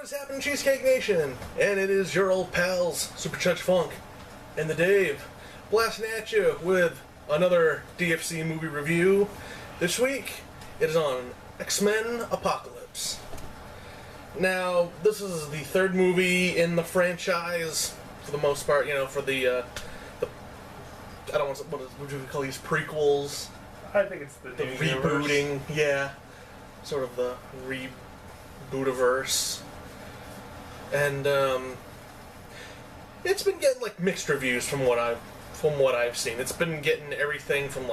is happening, Cheesecake Nation? And it is your old pals, Super Chudge Funk and the Dave, blasting at you with another DFC movie review. This week, it is on X-Men Apocalypse. Now, this is the third movie in the franchise, for the most part, for the I don't want to, what do we call these, prequels? I think it's the rebooting, yeah. Sort of the rebootiverse. And it's been getting like mixed reviews from what I've seen. It's been getting everything from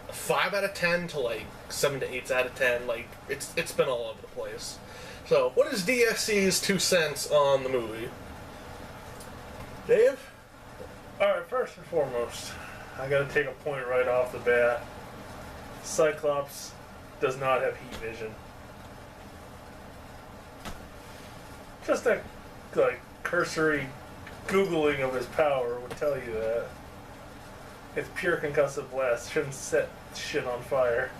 5 out of 10 to 7 to 8 out of 10. It's been all over the place. So, what is DFC's 2 cents on the movie? Dave? Alright, first and foremost, I gotta take a point right off the bat. Cyclops does not have heat vision. Just a cursory Googling of his power would tell you that. It's pure concussive blast. Shouldn't set shit on fire.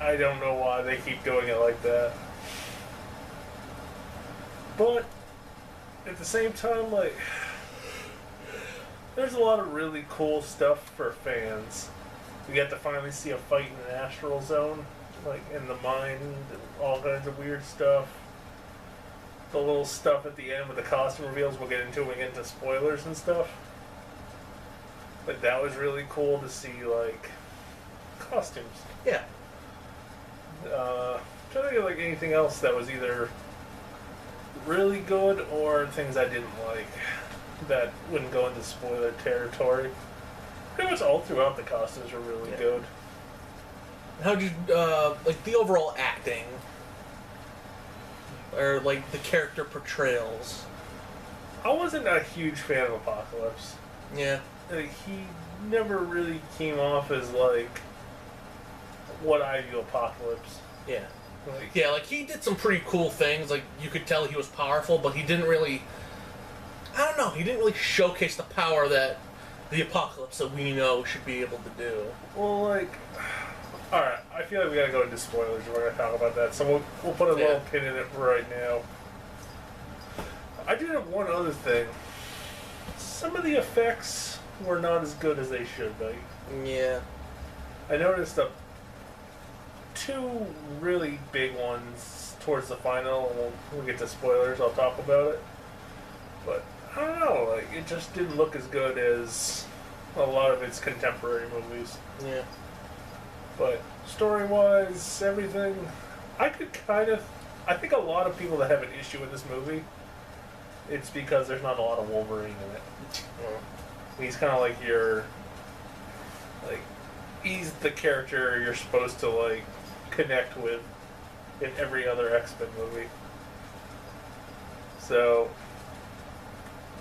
I don't know why they keep doing it like that. But at the same time, there's a lot of really cool stuff for fans. We get to finally see a fight in an astral zone, in the mind, and all kinds of weird stuff. The little stuff at the end with the costume reveals we'll get into when we get into spoilers and stuff. That was really cool to see, costumes. Yeah. Trying to think of anything else that was either really good or things I didn't like that wouldn't go into spoiler territory. Pretty much all throughout the costumes were really good. How'd you, the overall acting? Or, the character portrayals? I wasn't a huge fan of Apocalypse. Yeah. He never really came off as, what I view Apocalypse. Yeah. He did some pretty cool things. You could tell he was powerful, but he didn't really... I don't know, he didn't really showcase the power that the Apocalypse that we know should be able to do. Well, alright, I feel like we gotta go into spoilers if we're gonna talk about that, so we'll put a little pin in it right now. I do have one other thing. Some of the effects were not as good as they should be. Yeah. I noticed two really big ones towards the final, and when we get to spoilers, I'll talk about it. But I don't know, it just didn't look as good as a lot of its contemporary movies. Yeah. But story-wise, everything, I think a lot of people that have an issue with this movie, it's because there's not a lot of Wolverine in it. He's kind of he's the character you're supposed to, connect with in every other X-Men movie. So,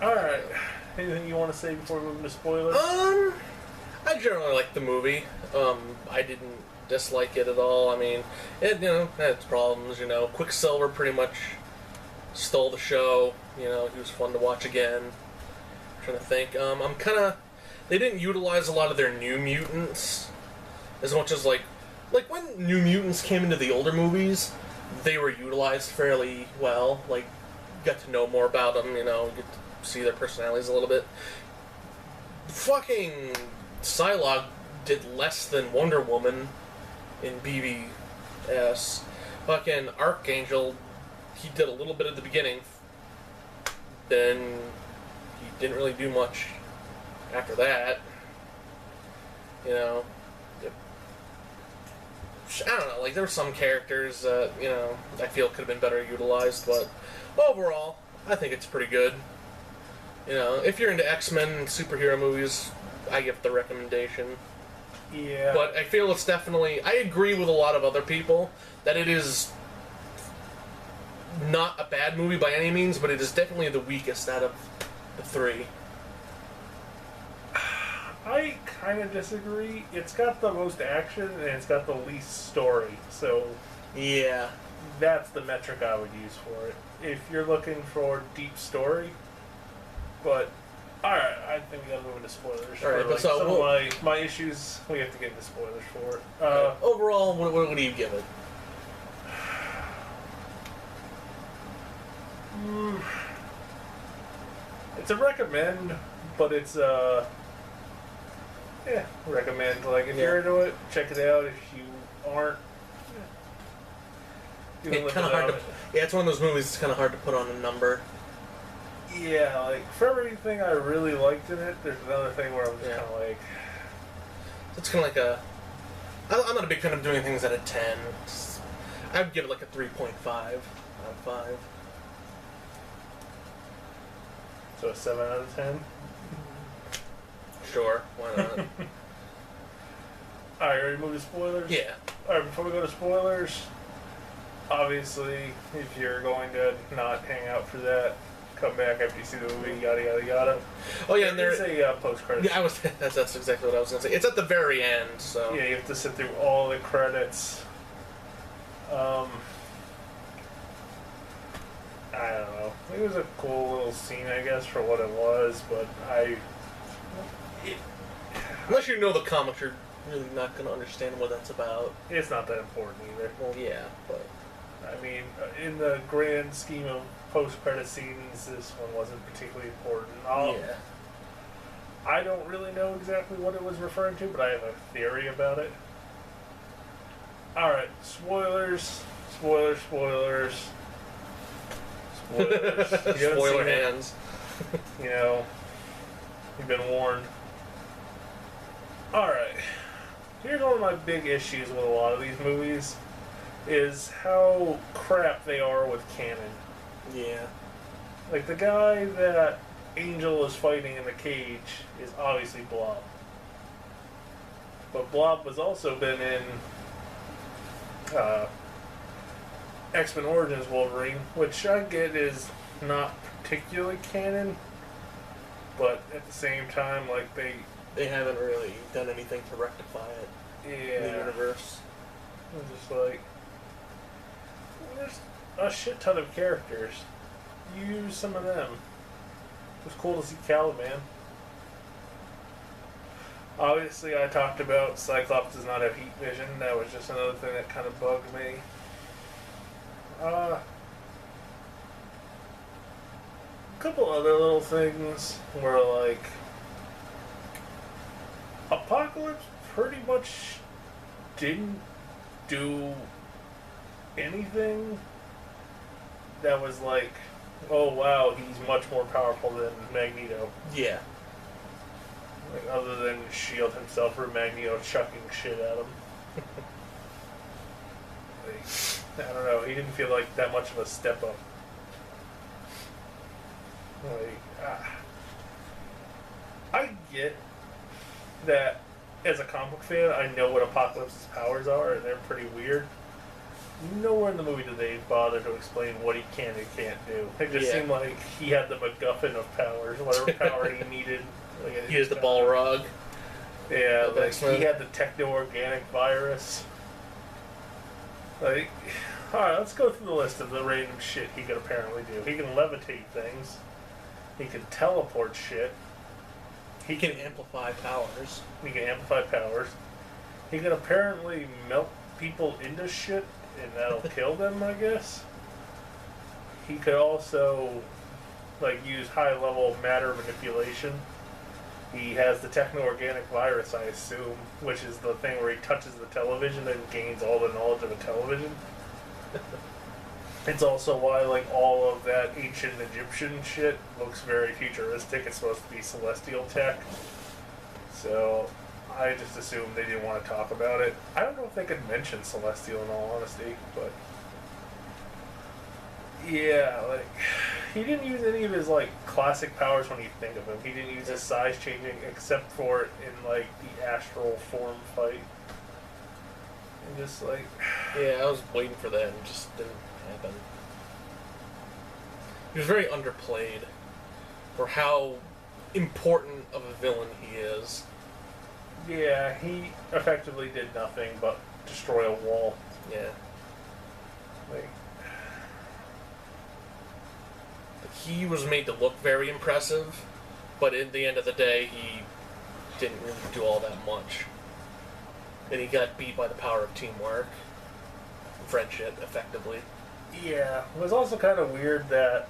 alright. Anything you want to say before we move into spoilers? I generally liked the movie. I didn't dislike it at all. I mean, it, had its problems, Quicksilver pretty much stole the show. He was fun to watch again. I'm trying to think. They didn't utilize a lot of their New Mutants as much as, when New Mutants came into the older movies, they were utilized fairly well. Got to know more about them, get to see their personalities a little bit. Fucking Psylocke did less than Wonder Woman in BVS. Fucking Archangel, he did a little bit at the beginning. Then he didn't really do much after that. I don't know, there were some characters that, I feel could have been better utilized, but overall, I think it's pretty good. If you're into X-Men and superhero movies, I give the recommendation. Yeah. But I feel it's definitely... I agree with a lot of other people that it is not a bad movie by any means, but it is definitely the weakest out of the three. I kind of disagree. It's got the most action, and it's got the least story, so... Yeah. That's the metric I would use for it. If you're looking for deep story... But, alright, I think we gotta move into spoilers. Alright, but so some of my issues, we have to get into spoilers for it. Overall, what do you give it? It's a recommend, but it's yeah, recommend. Like if you're into it, check it out. If you aren't, you can live Kind of hard to. without Yeah, it's one of those movies. It's kind of hard to put on a number. it. Yeah, like for everything I really liked in it, there's another thing where I'm just Yeah. kind of like, It's kind of like a. I'm not a big fan of doing things at a 10. I would give it like a 3.5 out of 5. so a 7 out of 10. Sure, why not? All right, ready to move to spoilers? Yeah. All right, before we go to spoilers, obviously, if you're going to not hang out for that, come back after you see the movie, yada yada yada. Oh yeah, and There's there. a post credits. Yeah, I was. That's exactly what I was gonna say. It's at the very end, so. Yeah, you have to sit through all the credits. I don't know. It was a cool little scene, I guess, for what it was, but Unless you know the comics, you're really not gonna understand what that's about. it's not that important either. Well, yeah, but. I mean, in the grand scheme of post-credit scenes, this one wasn't particularly important. Yeah. I don't really know exactly what it was referring to, but I have a theory about it. Alright, spoilers. Spoilers, spoilers. Spoilers. If you haven't Spoiler seen it, hands. you know, you've been warned. Alright. Here's one of my big issues with a lot of these movies is how crap they are with canon. Yeah. Like the guy that Angel is fighting in the cage is obviously Blob. But Blob has also been in X-Men Origins Wolverine, which I get is not particularly canon, but at the same time, like They haven't really done anything to rectify it in the yeah, universe. I'm just like, there's a shit ton of characters. Use some of them. It was cool to see Caliban. Obviously, I talked about Cyclops does not have heat vision. That was just another thing that kind of bugged me. A couple other little things were like Apocalypse pretty much didn't do anything that was like, oh wow, he's much more powerful than Magneto. Yeah. Like, other than shield himself or Magneto chucking shit at him. Like, I don't know, he didn't feel like that much of a step up. Like, I get that as a comic book fan, I know what Apocalypse's powers are, and they're pretty weird. Nowhere in the movie did they bother to explain what he can and can't do. It just seemed like he had the MacGuffin of powers, whatever power he needed. Like, He is the Balrog. Yeah, of like X-Men. he had the techno-organic virus. Like, alright, let's go through the list of the random shit he could apparently do. He can levitate things. He can teleport shit. He can amplify powers. He can amplify powers. He can apparently melt people into shit, and that'll kill them, I guess. He could also, like, use high-level matter manipulation. He has the techno-organic virus, I assume, which is the thing where he touches the television and gains all the knowledge of a television. It's also why, like, all of that ancient Egyptian shit looks very futuristic. It's supposed to be celestial tech. So, I just assumed they didn't want to talk about it. I don't know if they could mention celestial in all honesty, but... yeah, like... he didn't use any of his, like, classic powers when you think of him. He didn't use his size changing except for in, like, the astral form fight. And just, like... Yeah, I was waiting for that and it just didn't happen. He was very underplayed for how important of a villain he is. yeah, he effectively did nothing but destroy a wall. Yeah. Like... He was made to look very impressive, but at the end of the day, he didn't really do all that much. And he got beat by the power of teamwork, friendship, effectively. yeah, it was also kind of weird that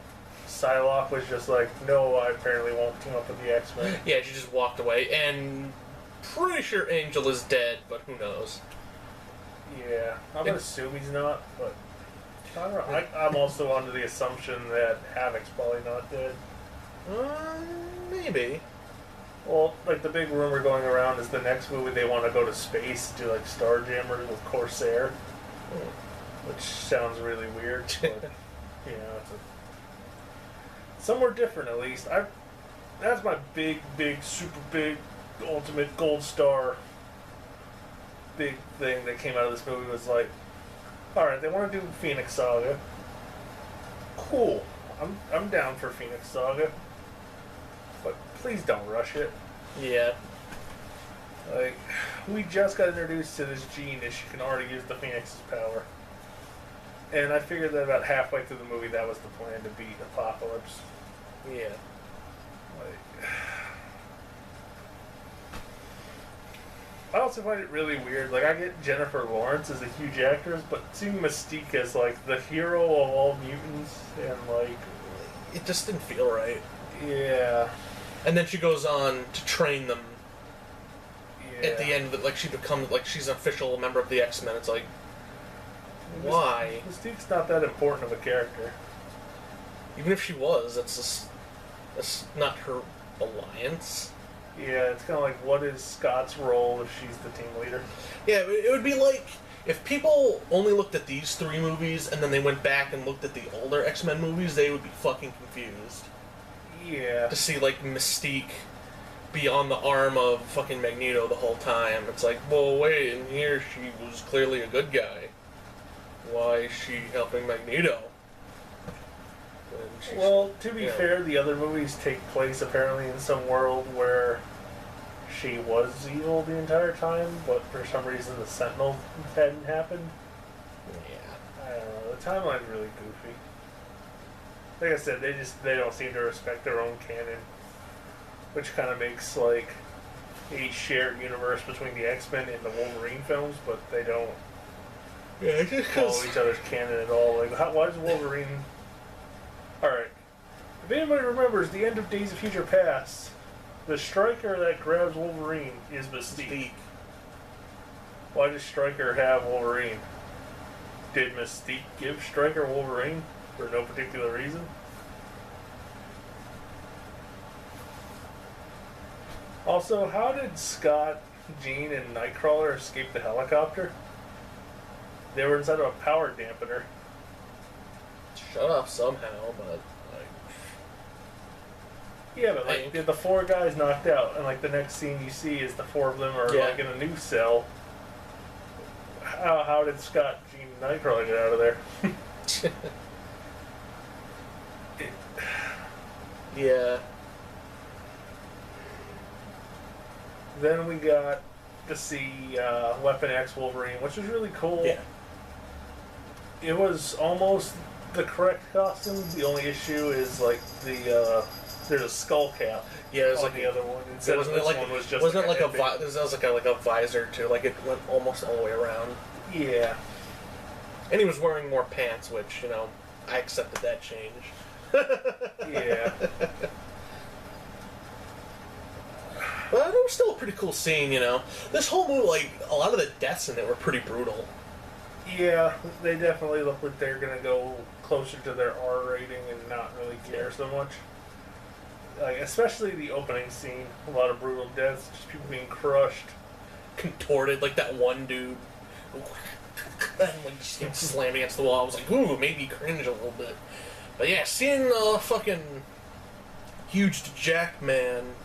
Psylocke was just like, no, I apparently won't team up with the X-Men. Yeah, she just walked away, and pretty sure Angel is dead, but who knows? Yeah, I'm gonna assume he's not, but I don't know. I'm also under the assumption that Havoc's probably not dead. Maybe. Well, like the big rumor going around is the next movie they want to go to space, do like Starjammer with Corsair, which sounds really weird, but it's somewhere different at least. That's my big, super big, ultimate gold star. Big thing that came out of this movie was like, all right, they want to do Phoenix Saga. Cool, I'm down for Phoenix Saga, but please don't rush it. Yeah. Like, we just got introduced to this Jean and she can already use the Phoenix's power. And I figured that about halfway through the movie that was the plan, to beat Apocalypse. Yeah. Like, I also find it really weird. Like, I get Jennifer Lawrence as a huge actress, but seeing Mystique as, like, the hero of all mutants, and, like... It just didn't feel right. Yeah. And then she goes on to train them. Yeah. At the end, like, she becomes, like, she's an official member of the X-Men. It's like, why? Mystique's not that important of a character. Even if she was, that's not her alliance. Yeah, it's kind of like, what is Scott's role if she's the team leader? Yeah, it would be like if people only looked at these three movies and then they went back and looked at the older X-Men movies, they would be fucking confused. Yeah. To see, like, Mystique be on the arm of fucking Magneto the whole time. It's like, well, wait, in here she was clearly a good guy. Why is she helping Magneto? Well, to be fair, the other movies take place apparently in some world where she was evil the entire time, but for some reason the Sentinel hadn't happened. Yeah. I don't know. The timeline's really goofy. Like I said, they don't seem to respect their own canon, which kind of makes like a shared universe between the X-Men and the Wolverine films, but they don't follow each other's canon at all. Like, why does Wolverine? All right. If anybody remembers the end of Days of Future Past, the Stryker that grabs Wolverine is Mystique. Why does Stryker have Wolverine? Did Mystique give Stryker Wolverine for no particular reason? Also, how did Scott, Jean, and Nightcrawler escape the helicopter? They were inside of a power dampener. Shut off somehow, but like. Yeah, but like the four guys knocked out, and like the next scene you see is the four of them are like in a new cell. How did Scott, Jean, and Nightcrawler get out of there? Yeah. Then we got to see Weapon X Wolverine, which was really cool. Yeah. It was almost the correct costume. The only issue is like there's a skull cap. Yeah, it was like the other one. Instead wasn't of it this like one was just wasn't it like like a this was like a visor too? Like it went almost all the way around. Yeah. And he was wearing more pants, which I accepted that change. Yeah. But it was still a pretty cool scene, This whole movie, like, a lot of the deaths in it were pretty brutal. Yeah, they definitely look like they're going to go closer to their R rating and not really care so much. Like, especially the opening scene. A lot of brutal deaths, just people being crushed. Contorted, like that one dude. And, like, just slammed against the wall. I was like, ooh, it made me cringe a little bit. But yeah, seeing fucking huge Jack man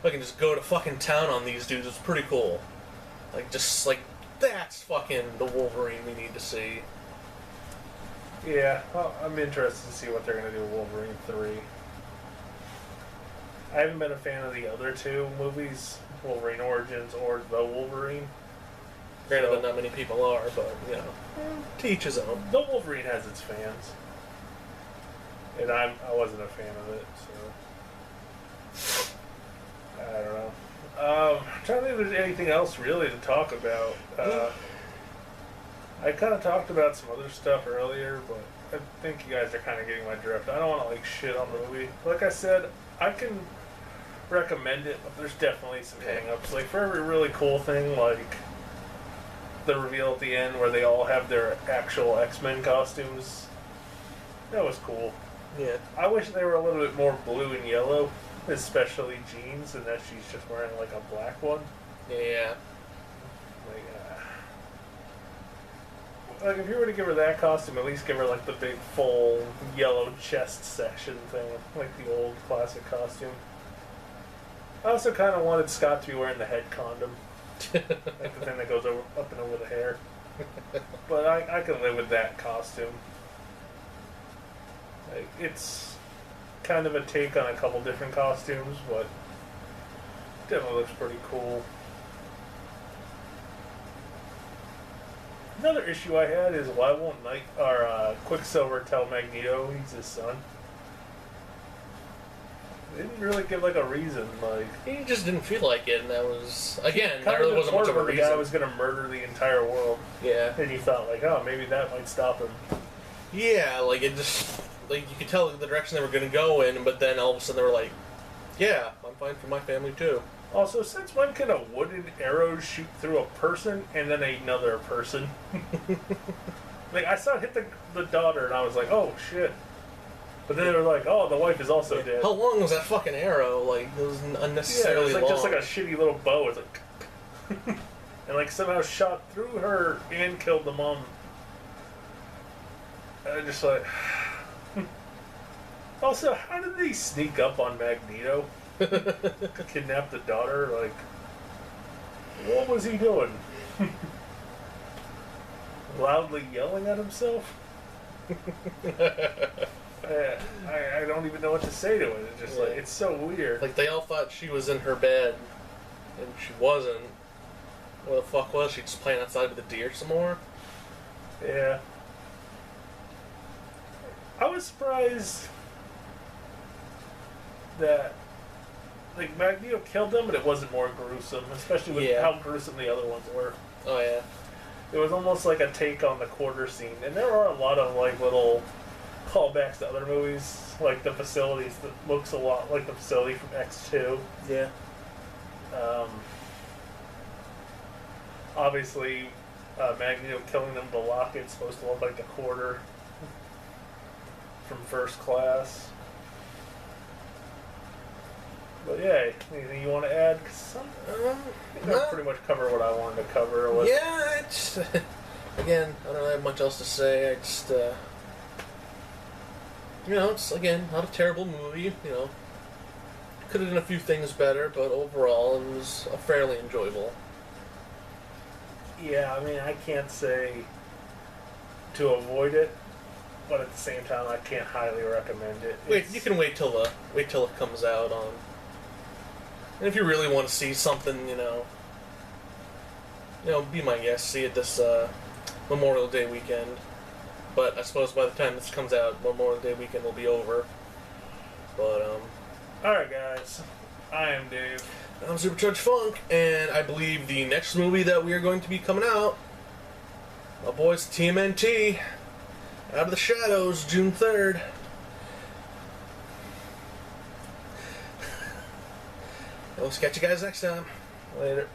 fucking just go to fucking town on these dudes is pretty cool. Like, just like, that's fucking the Wolverine we need to see. Yeah, well, I'm interested to see what they're going to do with Wolverine 3. I haven't been a fan of the other two movies, Wolverine Origins or The Wolverine. Granted that not many people are, but, to each his own. The Wolverine has its fans. And I wasn't a fan of it, so... I don't know. I'm trying to think if there's anything else really to talk about. I kind of talked about some other stuff earlier, but I think you guys are kind of getting my drift. I don't want to like shit on the movie. Like I said, I can recommend it, but there's definitely some hang-ups. Like for every really cool thing, like the reveal at the end where they all have their actual X-Men costumes, that was cool. Yeah. I wish they were a little bit more blue and yellow, especially Jeans, and that she's just wearing like a black one. Yeah. Like if you were to give her that costume, at least give her like the big full yellow chest section thing, like the old classic costume. I also kind of wanted Scott to be wearing the head condom, like the thing that goes over, up and over the hair. But I can live with that costume. Like it's kind of a take on a couple different costumes, but definitely looks pretty cool. Another issue I had is why won't Quicksilver tell Magneto he's his son? They didn't really give like a reason. Like He just didn't feel like it, and that was again. That kind really of wasn't much of a the reason. guy was going to murder the entire world, Yeah. and you thought like, oh, maybe that might stop him. Yeah, like it just like you could tell the direction they were going to go in, but then all of a sudden they were like, "Yeah, I'm fine for my family too." Also, since when can a wooden arrow shoot through a person and then another person? Like I saw it hit the daughter, and I was like, oh shit. But then they were like, oh, the wife is also dead. How long was that fucking arrow? Like it was Yeah, it unnecessarily was like long. just like a shitty little bow. It's like, and like somehow shot through her and killed the mom. And I just like. Also, how did they sneak up on Magneto? Kidnap the daughter? Like, what was he doing? Loudly yelling at himself? I don't even know what to say to it. It's just like, it's so weird. Like they all thought she was in her bed, and she wasn't. What the fuck was she just playing outside with the deer some more? Yeah. I was surprised that like Magneto killed them, but it wasn't more gruesome, especially with how gruesome the other ones were. Oh yeah. It was almost like a take on the quarter scene, and there are a lot of like little callbacks to other movies, like the facilities that looks a lot like the facility from X2. Yeah. Obviously, Magneto killing them with the locket's supposed to look like the quarter from First Class. But yeah, anything you want to add? Cause I think I pretty much covered what I wanted to cover. Yeah, it's again, I don't have much else to say. I just, it's again not a terrible movie. You know, could have done a few things better, but overall it was a fairly enjoyable. Yeah, I mean, I can't say to avoid it, but at the same time, I can't highly recommend it. You can wait till it comes out on. And if you really want to see something, be my guest. See it this Memorial Day weekend. But I suppose by the time this comes out, Memorial Day weekend will be over. But alright, guys. I am Dave. I'm Supercharged Funk, and I believe the next movie that we are going to be coming out, my boys TMNT, Out of the Shadows, June 3rd. We'll catch you guys next time. Later.